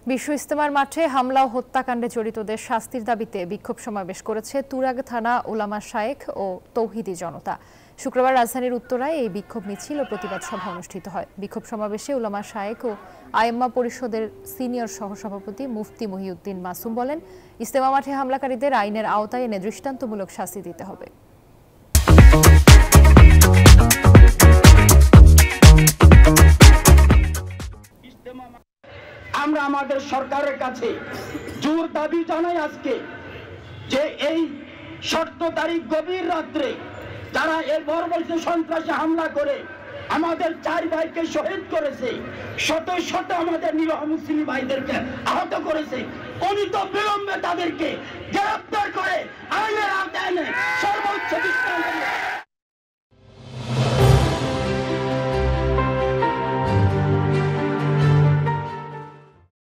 বিশ্ব ইজতেমার মাঠে হামলা ও হত্যাকাণ্ডে জড়িতদের শাস্তির দাবিতে বিক্ষোভ সমাবেশ করেছে তুরাগ থানা উলামা শায়েখ ও তৌহিদি জনতা। শুক্রবার রাজধানীর উত্তরায় এই বিক্ষোভ মিছিল ও প্রতিবাদ সভা অনুষ্ঠিত হয়। বিক্ষোভ সমাবেশে উলামা শায়েখ ও আইম্মা পরিষদের সিনিয়র সহসভাপতি মুফতি মহিউদ্দিন মাসুম বলেন, ইজতেমা মাঠে হামলাকারীদের আইনের আওতায় এনে দৃষ্টান্তমূলক শাস্তি দিতে হবে। আমরা আমাদের সরকারের কাছে জোর দাবি জানাই আজকে যে এই 17 তারিখ গভীর রাত্রে যারা এই বর্বরচিত সন্ত্রাসী হামলা করে আমাদের 4 ভাইকে শহীদ করেছে, শত শত আমাদের নিরীহ মুসলিম ভাইদেরকে আহত করেছে, অনিত বিলম্বে তাদেরকে গ্রেফতার করে আইনের আওতায় এনে সর্বোচ্চ দৃষ্টান্ত